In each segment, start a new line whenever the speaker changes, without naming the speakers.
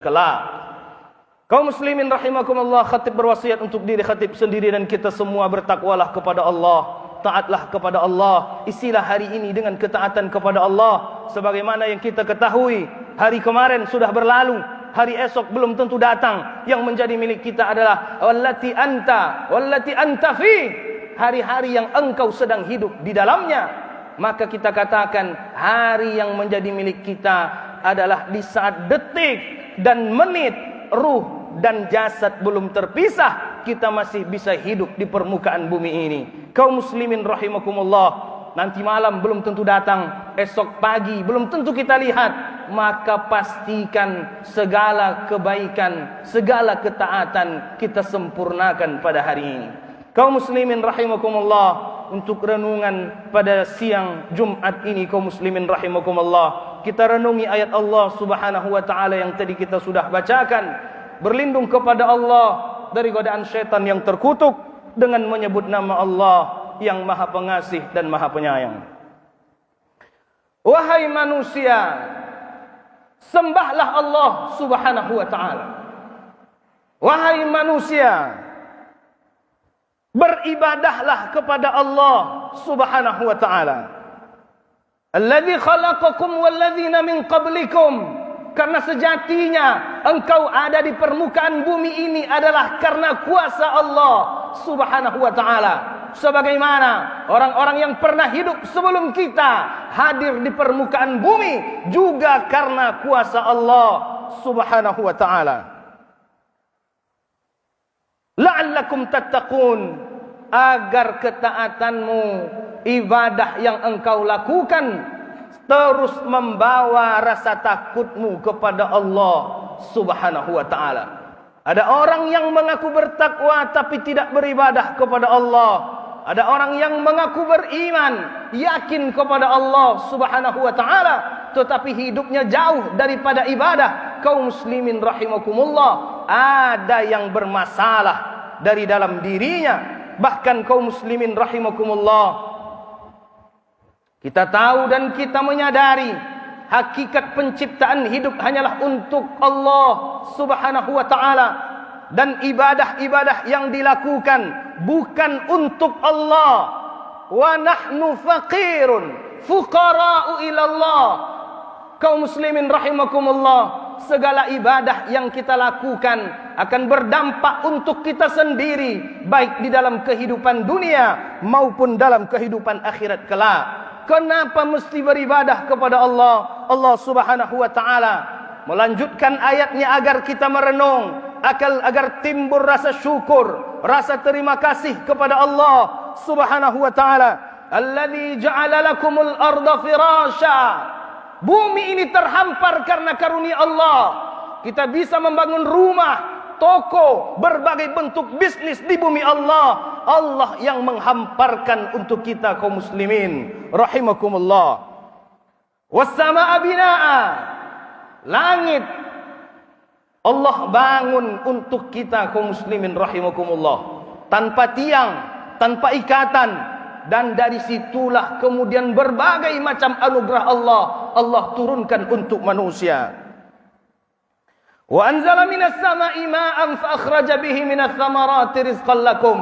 kelak. Kaum muslimin rahimakumullah, khatib berwasiat untuk diri khatib sendiri dan kita semua, bertakwalah kepada Allah, taatlah kepada Allah. Isilah hari ini dengan ketaatan kepada Allah. Sebagaimana yang kita ketahui, hari kemarin sudah berlalu, hari esok belum tentu datang. Yang menjadi milik kita adalah wallati anta fi, hari-hari yang engkau sedang hidup di dalamnya. Maka kita katakan hari yang menjadi milik kita adalah di saat detik dan menit ruh dan jasad belum terpisah, kita masih bisa hidup di permukaan bumi ini. Kaum muslimin rahimakumullah, nanti malam belum tentu datang, esok pagi belum tentu kita lihat. Maka pastikan segala kebaikan, segala ketaatan kita sempurnakan pada hari ini. Kaum muslimin rahimakumullah, untuk renungan pada siang Jumat ini, kaum muslimin rahimakumullah, kita renungi ayat Allah Subhanahu wa taala yang tadi kita sudah bacakan. Berlindung kepada Allah dari godaan syaitan yang terkutuk dengan menyebut nama Allah yang Maha Pengasih dan Maha Penyayang. Wahai manusia, sembahlah Allah Subhanahu wa taala. Wahai manusia, beribadahlah kepada Allah Subhanahu wa taala. Alladzi khalaqakum walladzina min qablikum. Karena sejatinya engkau ada di permukaan bumi ini adalah karena kuasa Allah Subhanahu wa taala. Sebagaimana orang-orang yang pernah hidup sebelum kita hadir di permukaan bumi juga karena kuasa Allah Subhanahu wa taala. La'allakum tattaqun, agar ketaatanmu, ibadah yang engkau lakukan terus membawa rasa takutmu kepada Allah Subhanahu wa taala. Ada orang yang mengaku bertakwa tapi tidak beribadah kepada Allah. Ada orang yang mengaku beriman, yakin kepada Allah Subhanahu wa taala, tetapi hidupnya jauh daripada ibadah. Kaum muslimin rahimakumullah, ada yang bermasalah dari dalam dirinya. Bahkan kaum muslimin rahimakumullah, kita tahu dan kita menyadari hakikat penciptaan hidup hanyalah untuk Allah Subhanahu wa taala, dan ibadah-ibadah yang dilakukan bukan untuk Allah. Wa nahnu faqirun fuqara'u ila Allah. Kaum muslimin rahimakumullah, segala ibadah yang kita lakukan akan berdampak untuk kita sendiri, baik di dalam kehidupan dunia maupun dalam kehidupan akhirat kelak. Kenapa mesti beribadah kepada Allah? Allah Subhanahu wa taala melanjutkan ayatnya agar kita merenung, agar timbul rasa syukur, rasa terima kasih kepada Allah Subhanahu wa taala. Alladzi ja'ala lakumul arda firasya. Bumi ini terhampar karena karunia Allah. Kita bisa membangun rumah, toko, berbagai bentuk bisnis di bumi Allah. Allah yang menghamparkan untuk kita, kaum muslimin rahimakumullah. Was-samaa'a binaa'a. Langit Allah bangun untuk kita, kaum muslimin rahimakumullah, tanpa tiang, tanpa ikatan, dan dari situlah kemudian berbagai macam anugerah Allah turunkan untuk manusia. Wa anzala minas samaa'i maa'an fa akhraja bihi minas thamarati rizqan lakum.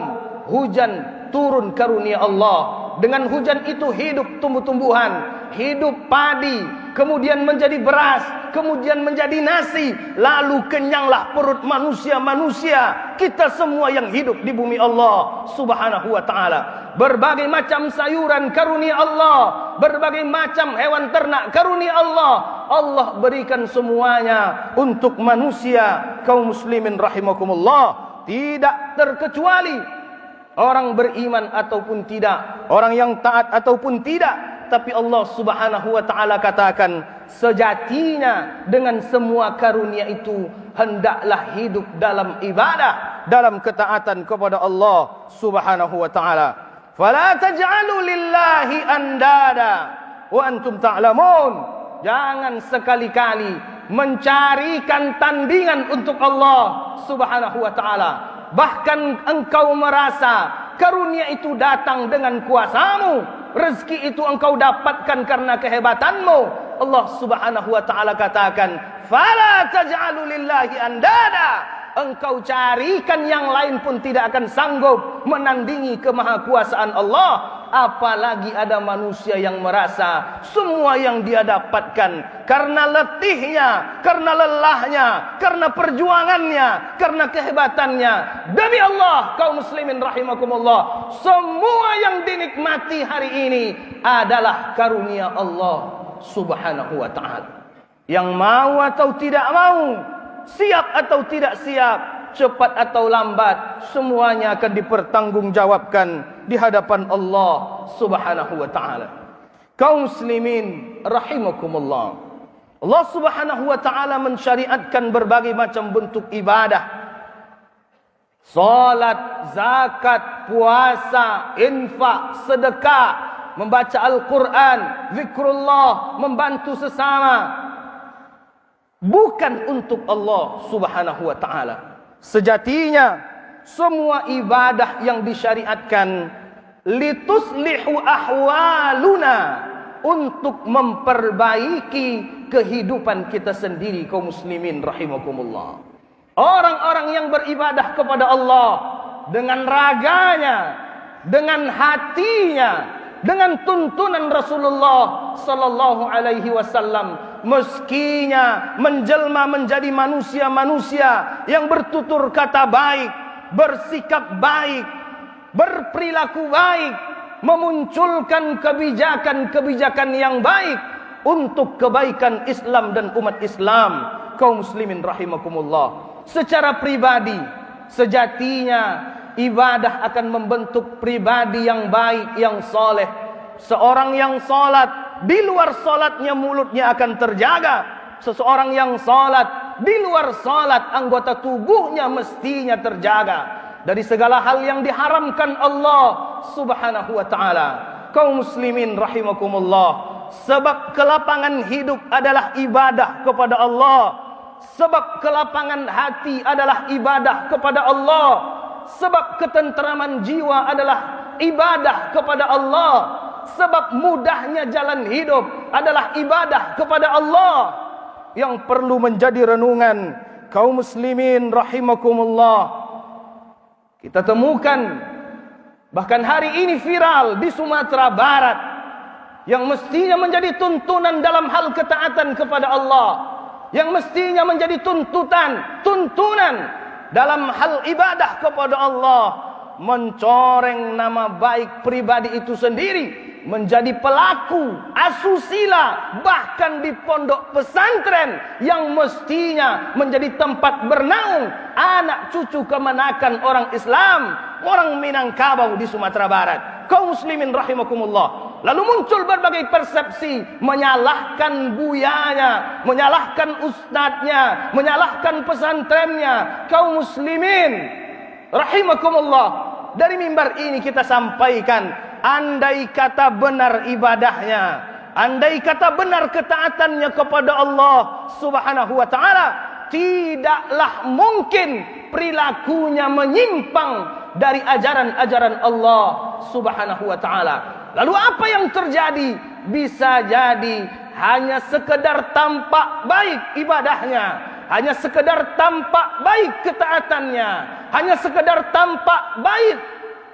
Hujan turun karunia Allah. Dengan hujan itu hidup tumbuh-tumbuhan, hidup padi, kemudian menjadi beras, kemudian menjadi nasi, lalu kenyanglah perut manusia-manusia, kita semua yang hidup di bumi Allah Subhanahu wa taala. Berbagai macam sayuran karunia Allah, berbagai macam hewan ternak karunia Allah. Allah berikan semuanya untuk manusia. Kaum muslimin rahimakumullah, tidak terkecuali orang beriman ataupun tidak, orang yang taat ataupun tidak. Tapi Allah Subhanahu wa taala katakan, sejatinya dengan semua karunia itu hendaklah hidup dalam ibadah, dalam ketaatan kepada Allah Subhanahu wa taala. Fala taj'alu lillahi andada wa antum ta'lamun. Jangan sekali-kali mencarikan tandingan untuk Allah Subhanahu wa taala. Bahkan engkau merasa karunia itu datang dengan kuasamu, rezeki itu engkau dapatkan karena kehebatanmu. Allah Subhanahu wa taala katakan, Fala taj'alu lillahi andada. Engkau carikan yang lain pun tidak akan sanggup menandingi kemahakuasaan Allah. Apalagi ada manusia yang merasa semua yang dia dapatkan karena letihnya, karena lelahnya, karena perjuangannya, karena kehebatannya. Demi Allah, kaum muslimin rahimakumullah, semua yang dinikmati hari ini adalah karunia Allah subhanahu wa ta'ala. Yang mau atau tidak mau, siap atau tidak siap, cepat atau lambat, semuanya akan dipertanggungjawabkan di hadapan Allah subhanahu wa ta'ala. Kaum muslimin rahimakumullah, Allah subhanahu wa ta'ala mensyariatkan berbagai macam bentuk ibadah. Salat, zakat, puasa, infak, sedekah, membaca Al-Quran, zikrullah, membantu sesama. Bukan untuk Allah subhanahu wa ta'ala. Sejatinya semua ibadah yang disyariatkan lituslihu ahwaluna, untuk memperbaiki kehidupan kita sendiri, kaum muslimin rahimakumullah. Orang-orang yang beribadah kepada Allah dengan raganya, dengan hatinya, dengan tuntunan Rasulullah sallallahu alaihi wasallam, meskinya menjelma menjadi manusia-manusia yang bertutur kata baik, bersikap baik, berperilaku baik, memunculkan kebijakan-kebijakan yang baik untuk kebaikan Islam dan umat Islam. Kaum muslimin rahimakumullah, secara pribadi sejatinya ibadah akan membentuk pribadi yang baik, yang soleh. Seorang yang salat, di luar salatnya mulutnya akan terjaga. Seseorang yang salat, di luar salat anggota tubuhnya mestinya terjaga dari segala hal yang diharamkan Allah subhanahu wa ta'ala. Kaum muslimin rahimakumullah, sebab kelapangan hidup adalah ibadah kepada Allah. Sebab kelapangan hati adalah ibadah kepada Allah. Sebab ketenteraman jiwa adalah ibadah kepada Allah. Sebab mudahnya jalan hidup adalah ibadah kepada Allah. Yang perlu menjadi renungan kaum muslimin rahimakumullah, kita temukan bahkan hari ini viral di Sumatera Barat, yang mestinya menjadi tuntunan dalam hal ketaatan kepada Allah, yang mestinya menjadi tuntunan dalam hal ibadah kepada Allah, mencoreng nama baik pribadi itu sendiri, menjadi pelaku asusila bahkan di pondok pesantren yang mestinya menjadi tempat bernaung anak cucu kemenakan orang Islam, orang Minangkabau di Sumatera Barat. Kaum muslimin rahimakumullah, lalu muncul berbagai persepsi, menyalahkan buyanya, menyalahkan ustadznya, menyalahkan pesantrennya. Kaum muslimin rahimakumullah, dari mimbar ini kita sampaikan, andai kata benar ibadahnya, andai kata benar ketaatannya kepada Allah subhanahu wa ta'ala, tidaklah mungkin perilakunya menyimpang dari ajaran-ajaran Allah subhanahu wa ta'ala. Lalu apa yang terjadi? Bisa jadi hanya sekedar tampak baik ibadahnya, hanya sekedar tampak baik ketaatannya, hanya sekedar tampak baik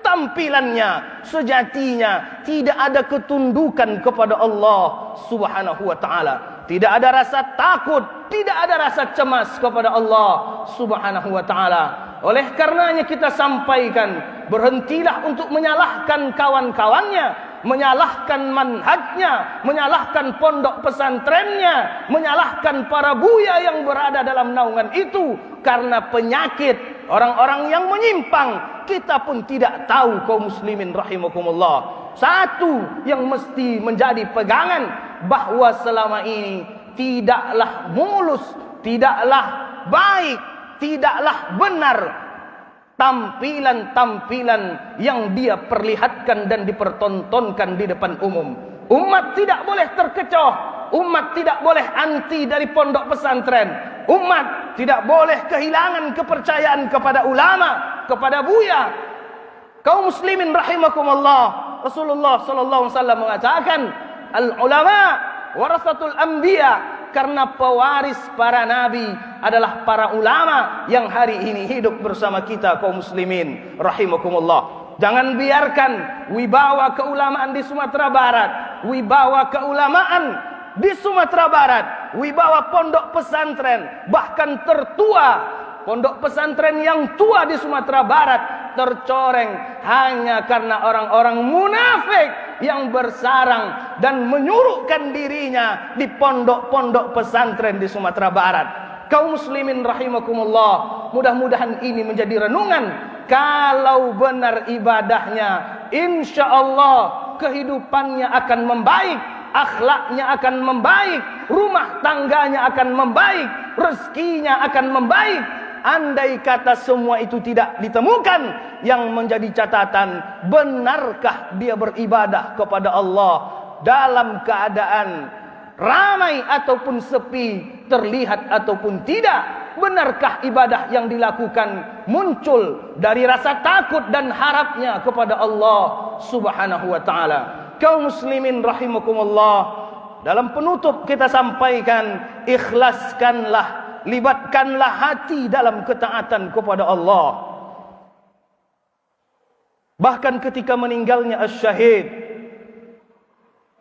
tampilannya. Sejatinya tidak ada ketundukan kepada Allah subhanahu wa ta'ala, tidak ada rasa takut, tidak ada rasa cemas kepada Allah subhanahu wa ta'ala. Oleh karenanya kita sampaikan, berhentilah untuk menyalahkan kawan-kawannya, menyalahkan manhajnya, menyalahkan pondok pesantrennya, menyalahkan para buya yang berada dalam naungan itu karena penyakit orang-orang yang menyimpang. Kita pun tidak tahu, kaum muslimin rahimakumullah. Satu yang mesti menjadi pegangan, bahwa selama ini tidaklah mulus, tidaklah baik, tidaklah benar tampilan-tampilan yang dia perlihatkan dan dipertontonkan di depan umum. Umat tidak boleh terkecoh, umat tidak boleh anti dari pondok pesantren, umat tidak boleh kehilangan kepercayaan kepada ulama, kepada buya. Kaum muslimin rahimakumullah, Rasulullah sallallahu alaihi wasallam mengatakan, al ulama warasatul anbiya, karena pewaris para nabi adalah para ulama yang hari ini hidup bersama kita kaum muslimin rahimakumullah. Jangan biarkan wibawa keulamaan di Sumatera Barat, wibawa keulamaan di Sumatera Barat, wibawa pondok pesantren, bahkan tertua pondok pesantren yang tua di Sumatera Barat tercoreng hanya karena orang-orang munafik yang bersarang dan menyuruhkan dirinya di pondok-pondok pesantren di Sumatera Barat. Kaum muslimin rahimakumullah, mudah-mudahan ini menjadi renungan. Kalau benar ibadahnya, insya Allah kehidupannya akan membaik, akhlaknya akan membaik, rumah tangganya akan membaik, rezekinya akan membaik. Andai kata semua itu tidak ditemukan, yang menjadi catatan, benarkah dia beribadah kepada Allah dalam keadaan ramai ataupun sepi, terlihat ataupun tidak? Benarkah ibadah yang dilakukan muncul dari rasa takut dan harapnya kepada Allah Subhanahu wa ta'ala? Kaum muslimin rahimakumullah, dalam penutup kita sampaikan, ikhlaskanlah, libatkanlah hati dalam ketaatan kepada Allah. Bahkan ketika meninggalnya Asy-Syahid,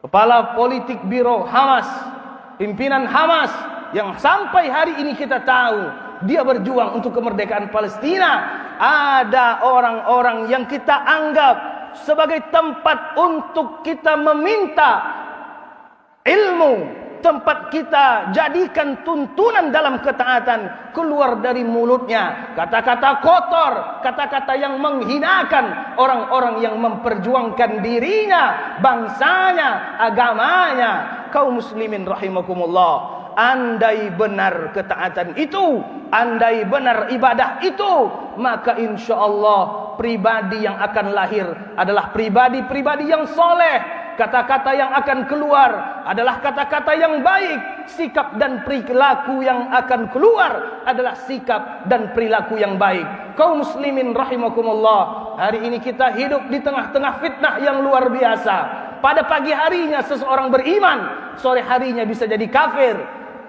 kepala politik biro Hamas, pimpinan Hamas, yang sampai hari ini kita tahu dia berjuang untuk kemerdekaan Palestina, ada orang-orang yang kita anggap sebagai tempat untuk kita meminta ilmu, tempat kita jadikan tuntunan dalam ketaatan, keluar dari mulutnya kata-kata kotor, kata-kata yang menghinakan orang-orang yang memperjuangkan dirinya, bangsanya, agamanya. Kaum muslimin rahimakumullah, andai benar ketaatan itu, andai benar ibadah itu, maka insya Allah pribadi yang akan lahir adalah pribadi-pribadi yang soleh. Kata-kata yang akan keluar adalah kata-kata yang baik. Sikap dan perilaku yang akan keluar adalah sikap dan perilaku yang baik. Kaum muslimin rahimakumullah, hari ini kita hidup di tengah-tengah fitnah yang luar biasa. Pada pagi harinya seseorang beriman, sore harinya bisa jadi kafir.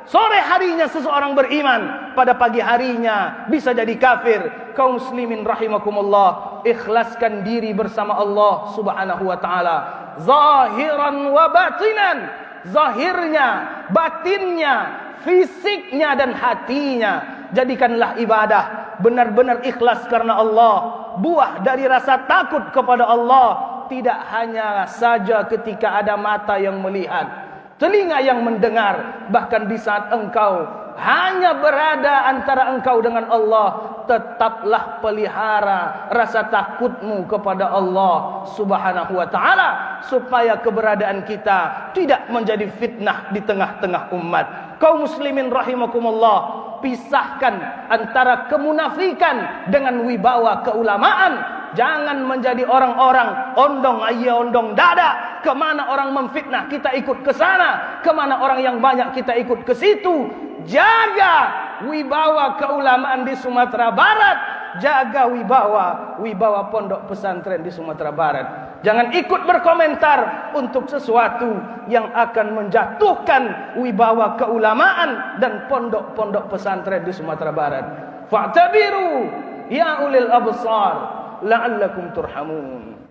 Sore harinya seseorang beriman, pada pagi harinya bisa jadi kafir. Kaum muslimin rahimakumullah, ikhlaskan diri bersama Allah Subhanahu wa ta'ala, zahiran wa batinan, zahirnya, batinnya, fisiknya dan hatinya. Jadikanlah ibadah benar-benar ikhlas karena Allah, buah dari rasa takut kepada Allah, tidak hanya saja ketika ada mata yang melihat, telinga yang mendengar, bahkan di saat engkau hanya berada antara engkau dengan Allah, tetaplah pelihara rasa takutmu kepada Allah Subhanahu wa ta'ala, supaya keberadaan kita tidak menjadi fitnah di tengah-tengah umat. Kaum muslimin rahimakumullah, pisahkan antara kemunafikan dengan wibawa keulamaan. Jangan menjadi orang-orang ondong ayah ondong dada. Kemana orang memfitnah kita ikut ke sana, kemana orang yang banyak kita ikut ke situ. Jaga wibawa keulamaan di Sumatera Barat, jaga wibawa pondok pesantren di Sumatera Barat. Jangan ikut berkomentar untuk sesuatu yang akan menjatuhkan wibawa keulamaan dan pondok-pondok pesantren di Sumatera Barat. Fa'tabiru ya ulil absar la'allakum turhamun.